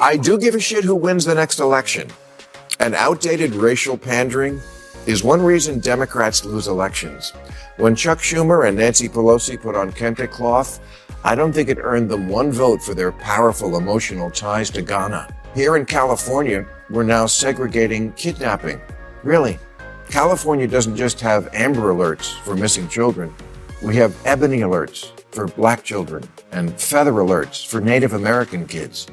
I do give a shit who wins the next election. And outdated racial pandering is one reason Democrats lose elections. When Chuck Schumer and Nancy Pelosi put on kente cloth, I don't think it earned them one vote for their powerful emotional ties to Ghana. Here in California, we're now segregating kidnapping. Really, California doesn't just have Amber Alerts for missing children. We have Ebony Alerts for black children and Feather Alerts for Native American kids.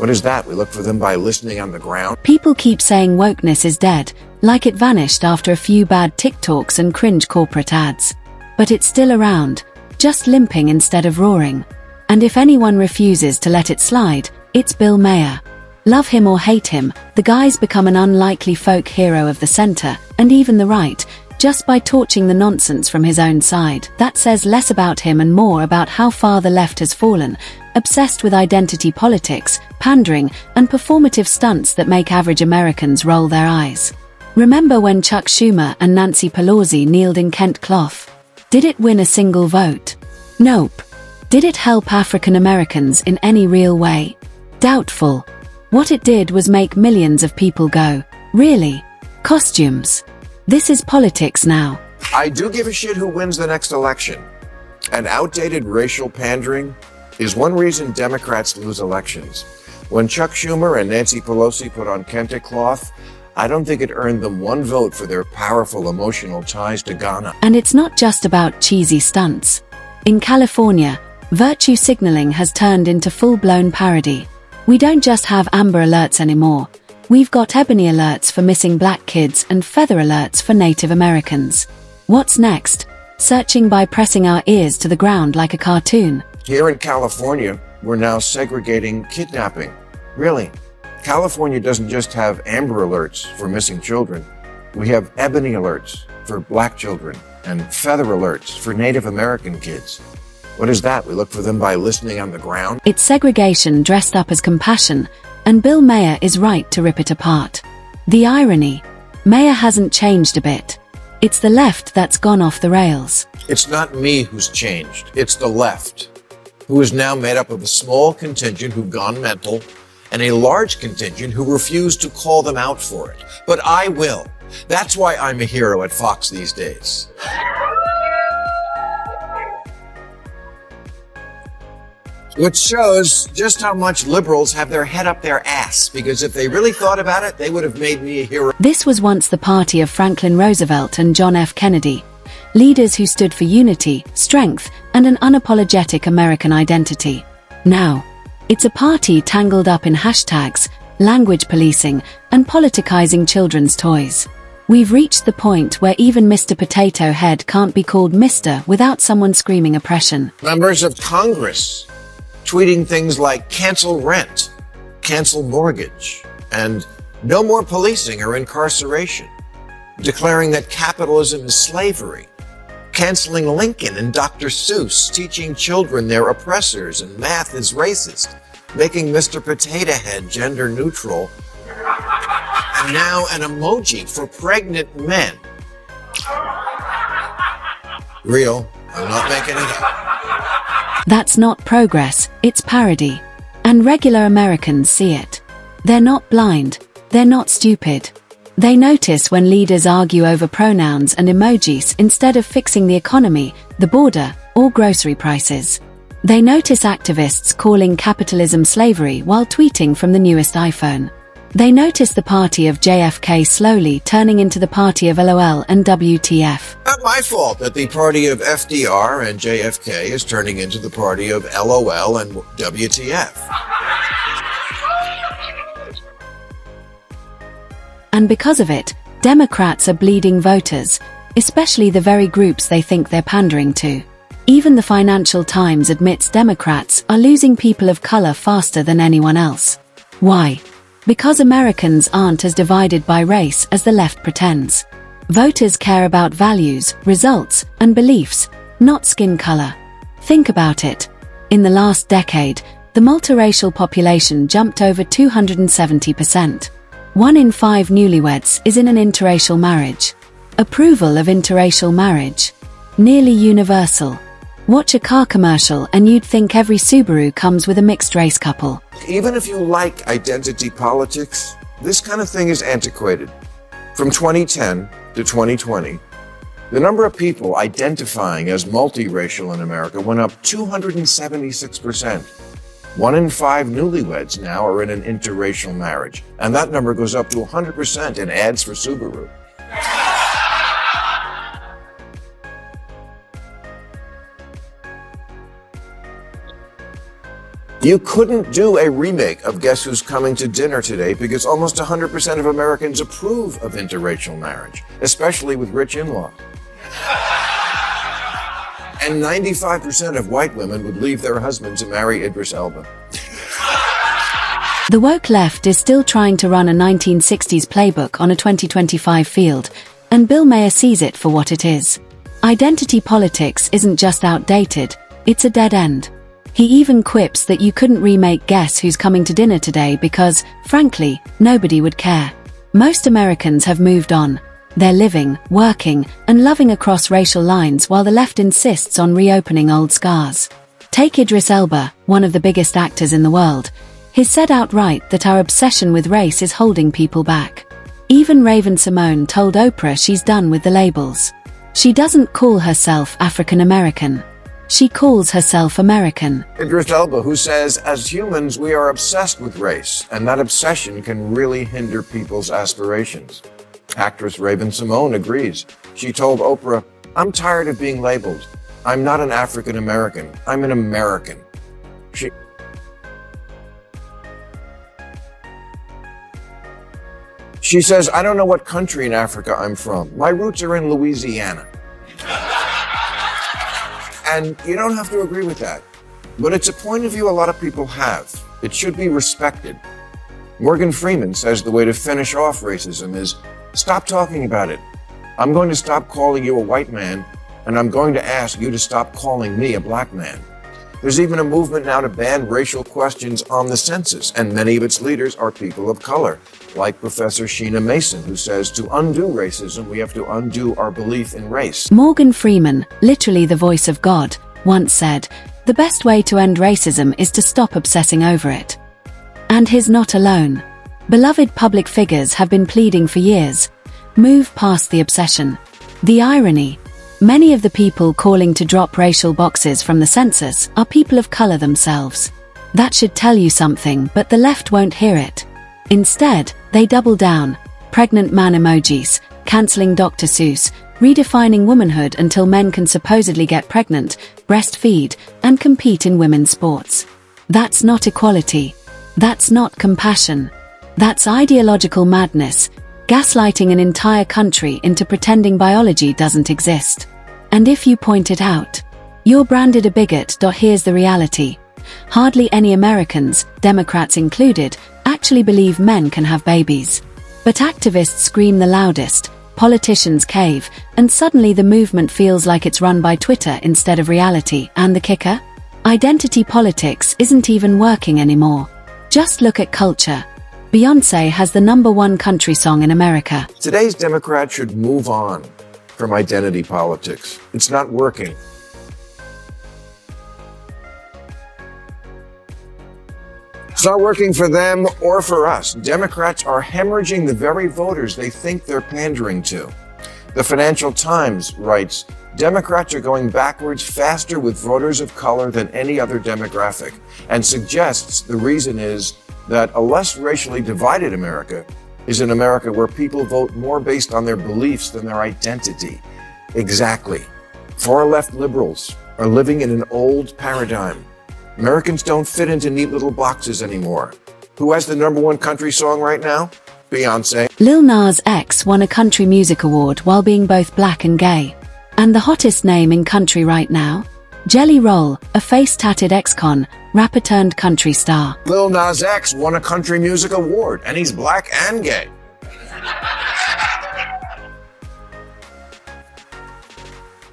What is that? We look for them by listening on the ground? People keep saying wokeness is dead, like it vanished after a few bad TikToks and cringe corporate ads. But it's still around, just limping instead of roaring. And if anyone refuses to let it slide, it's Bill Maher. Love him or hate him, the guy's become an unlikely folk hero of the center, and even the right, just by torching the nonsense from his own side. That says less about him and more about how far the left has fallen, obsessed with identity politics, pandering, and performative stunts that make average Americans roll their eyes. Remember when Chuck Schumer and Nancy Pelosi kneeled in Kent cloth? Did it win a single vote? Nope. Did it help African Americans in any real way? Doubtful. What it did was make millions of people go, really? Costumes. This is politics now. I do give a shit who wins the next election. And outdated racial pandering is one reason Democrats lose elections. When Chuck Schumer and Nancy Pelosi put on kente cloth, I don't think it earned them one vote for their powerful emotional ties to Ghana. And it's not just about cheesy stunts. In California, virtue signaling has turned into full-blown parody. We don't just have Amber Alerts anymore. We've got Ebony Alerts for missing black kids and Feather Alerts for Native Americans. What's next? Searching by pressing our ears to the ground like a cartoon. Here in California, we're now segregating kidnapping. Really, California doesn't just have Amber Alerts for missing children. We have Ebony Alerts for black children and Feather Alerts for Native American kids. What is that? We look for them by listening on the ground? It's segregation dressed up as compassion, and Bill Maher is right to rip it apart. The irony, Maher hasn't changed a bit. It's the left that's gone off the rails. It's not me who's changed. It's the left, who is now made up of a small contingent who've gone mental and a large contingent who refuse to call them out for it. But I will. That's why I'm a hero at Fox these days. Which shows just how much liberals have their head up their ass, because if they really thought about it, they would have made me a hero. This was once the party of Franklin Roosevelt and John F. Kennedy, leaders who stood for unity, strength, and an unapologetic American identity. Now, it's a party tangled up in hashtags, language policing, and politicizing children's toys. We've reached the point where even Mr. Potato Head can't be called Mr. without someone screaming oppression. Members of Congress tweeting things like cancel rent, cancel mortgage, and no more policing or incarceration, declaring that capitalism is slavery, canceling Lincoln and Dr. Seuss, teaching children they're oppressors and math is racist, making Mr. Potato Head gender neutral, and now an emoji for pregnant men. Real, I'm not making it up. That's not progress, it's parody. And regular Americans see it. They're not blind, they're not stupid. They notice when leaders argue over pronouns and emojis instead of fixing the economy, the border, or grocery prices. They notice activists calling capitalism slavery while tweeting from the newest iPhone. They notice the party of JFK slowly turning into the party of LOL and WTF. Not my fault that the party of FDR and JFK is turning into the party of LOL and WTF. And because of it, Democrats are bleeding voters, especially the very groups they think they're pandering to. Even the Financial Times admits Democrats are losing people of color faster than anyone else. Why? Because Americans aren't as divided by race as the left pretends. Voters care about values, results, and beliefs, not skin color. Think about it. In the last decade, the multiracial population jumped over 270%. 1 in 5 newlyweds is in an interracial marriage. Approval of interracial marriage. Nearly universal. Watch a car commercial and you'd think every Subaru comes with a mixed-race couple. Even if you like identity politics, this kind of thing is antiquated. From 2010 to 2020, the number of people identifying as multiracial in America went up 276%. 1 in 5 newlyweds now are in an interracial marriage, and that number goes up to 100% in ads for Subaru. You couldn't do a remake of Guess Who's Coming to Dinner today because almost 100% of Americans approve of interracial marriage, especially with rich in-laws. And 95% of white women would leave their husband to marry Idris Elba. The woke left is still trying to run a 1960s playbook on a 2025 field, and Bill Maher sees it for what it is. Identity politics isn't just outdated, it's a dead end. He even quips that you couldn't remake Guess Who's Coming to Dinner today because, frankly, nobody would care. Most Americans have moved on. They're living, working, and loving across racial lines while the left insists on reopening old scars. Take Idris Elba, one of the biggest actors in the world. He's said outright that our obsession with race is holding people back. Even Raven-Symoné told Oprah she's done with the labels. She doesn't call herself African American. She calls herself American. Idris Elba, who says, as humans, we are obsessed with race, and that obsession can really hinder people's aspirations. Actress Raven-Symoné agrees. She told Oprah, I'm tired of being labeled. I'm not an African American. I'm an American. She says, I don't know what country in Africa I'm from. My roots are in Louisiana. And you don't have to agree with that. But it's a point of view a lot of people have. It should be respected. Morgan Freeman says the way to finish off racism is stop talking about it. I'm going to stop calling you a white man, and I'm going to ask you to stop calling me a black man. There's even a movement now to ban racial questions on the census, and many of its leaders are people of color, like Professor Sheena Mason, who says to undo racism, we have to undo our belief in race. Morgan Freeman, literally the voice of God, once said, the best way to end racism is to stop obsessing over it. And he's not alone. Beloved public figures have been pleading for years. Move past the obsession. The irony. Many of the people calling to drop racial boxes from the census are people of color themselves. That should tell you something, but the left won't hear it. Instead, they double down. Pregnant man emojis, canceling Dr. Seuss, redefining womanhood until men can supposedly get pregnant, breastfeed, and compete in women's sports. That's not equality. That's not compassion. That's ideological madness, gaslighting an entire country into pretending biology doesn't exist. And if you point it out, you're branded a bigot. Here's the reality. Hardly any Americans, Democrats included, actually believe men can have babies. But activists scream the loudest, politicians cave, and suddenly the movement feels like it's run by Twitter instead of reality. And the kicker? Identity politics isn't even working anymore. Just look at culture. Beyoncé has the #1 country song in America. Today's Democrats should move on from identity politics. It's not working. It's not working for them or for us. Democrats are hemorrhaging the very voters they think they're pandering to. The Financial Times writes, Democrats are going backwards faster with voters of color than any other demographic, and suggests the reason is that a less racially divided America is an America where people vote more based on their beliefs than their identity. Exactly. Far left liberals are living in an old paradigm. Americans don't fit into neat little boxes anymore. Who has the #1 country song right now? Beyoncé. Lil Nas X won a country music award while being both black and gay. And the hottest name in country right now? Jelly Roll, a face-tatted ex-con, rapper turned country star. Lil Nas X won a country music award, and he's black and gay.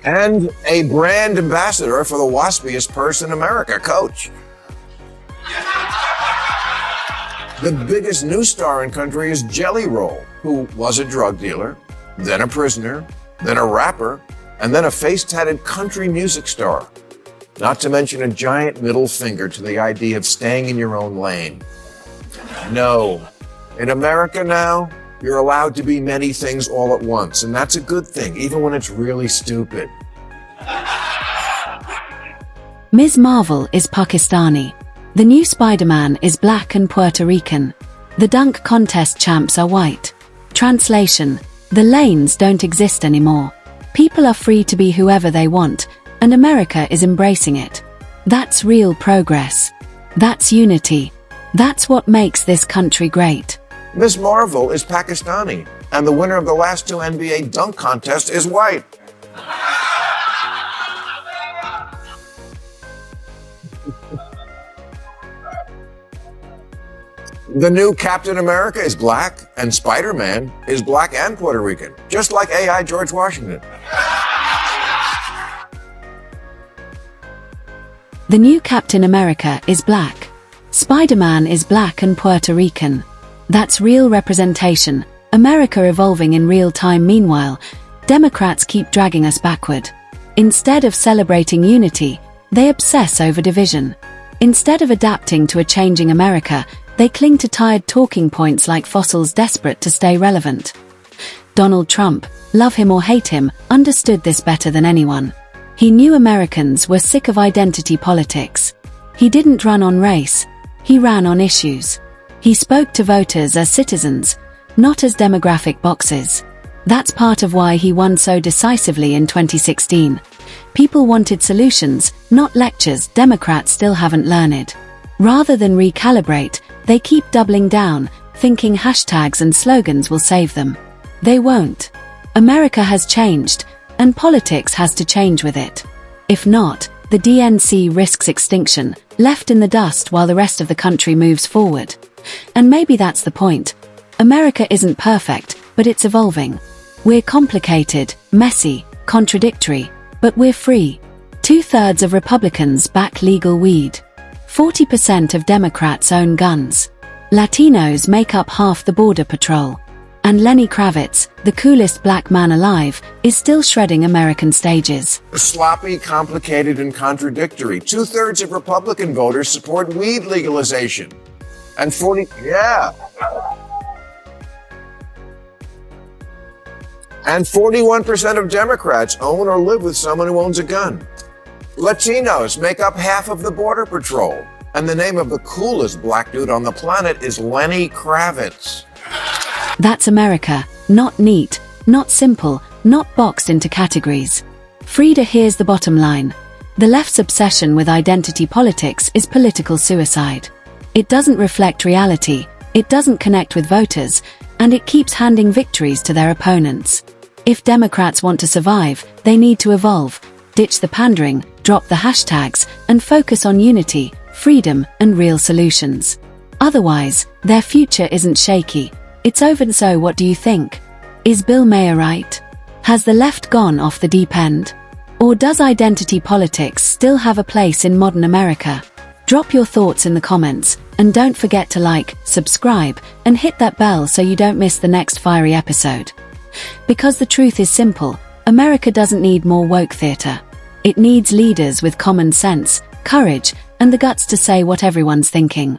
And a brand ambassador for the waspiest purse in America, Coach. The biggest news star in country is Jelly Roll, who was a drug dealer, then a prisoner, then a rapper, and then a face-tatted country music star. Not to mention a giant middle finger to the idea of staying in your own lane. No. In America now, you're allowed to be many things all at once, and that's a good thing, even when it's really stupid. Ms. Marvel is Pakistani. The new Spider-Man is black and Puerto Rican. The dunk contest champs are white. Translation: the lanes don't exist anymore. People are free to be whoever they want, and America is embracing it. That's real progress. That's unity. That's what makes this country great. Ms. Marvel is Pakistani, and the winner of the last two NBA dunk contests is white. The new Captain America is black, and Spider-Man is black and Puerto Rican, just like AI George Washington. The new Captain America is black. Spider-Man is black and Puerto Rican. That's real representation, America evolving in real time. Meanwhile, Democrats keep dragging us backward. Instead of celebrating unity, they obsess over division. Instead of adapting to a changing America, they cling to tired talking points like fossils desperate to stay relevant. Donald Trump, love him or hate him, understood this better than anyone. He knew Americans were sick of identity politics. He didn't run on race, he ran on issues. He spoke to voters as citizens, not as demographic boxes. That's part of why he won so decisively in 2016. People wanted solutions, not lectures Democrats still haven't learned. Rather than recalibrate, they keep doubling down, thinking hashtags and slogans will save them. They won't. America has changed, and politics has to change with it. If not, the DNC risks extinction, left in the dust while the rest of the country moves forward. And maybe that's the point. America isn't perfect, but it's evolving. We're complicated, messy, contradictory, but we're free. 2/3 of Republicans back legal weed. 40% of Democrats own guns. Latinos make up half the Border Patrol. And Lenny Kravitz, the coolest black man alive, is still shredding American stages. Sloppy, complicated, and contradictory. 2/3 of Republican voters support weed legalization. And 41% of Democrats own or live with someone who owns a gun. Latinos make up half of the Border Patrol. And the name of the coolest black dude on the planet is Lenny Kravitz. That's America, not neat, not simple, not boxed into categories. Frida, here's the bottom line. The left's obsession with identity politics is political suicide. It doesn't reflect reality, it doesn't connect with voters, and it keeps handing victories to their opponents. If Democrats want to survive, they need to evolve, ditch the pandering, drop the hashtags, and focus on unity, freedom, and real solutions. Otherwise, their future isn't shaky. It's over. So what do you think? Is Bill Maher right? Has the left gone off the deep end? Or does identity politics still have a place in modern America? Drop your thoughts in the comments, and don't forget to like, subscribe, and hit that bell so you don't miss the next fiery episode. Because the truth is simple, America doesn't need more woke theater. It needs leaders with common sense, courage, and the guts to say what everyone's thinking.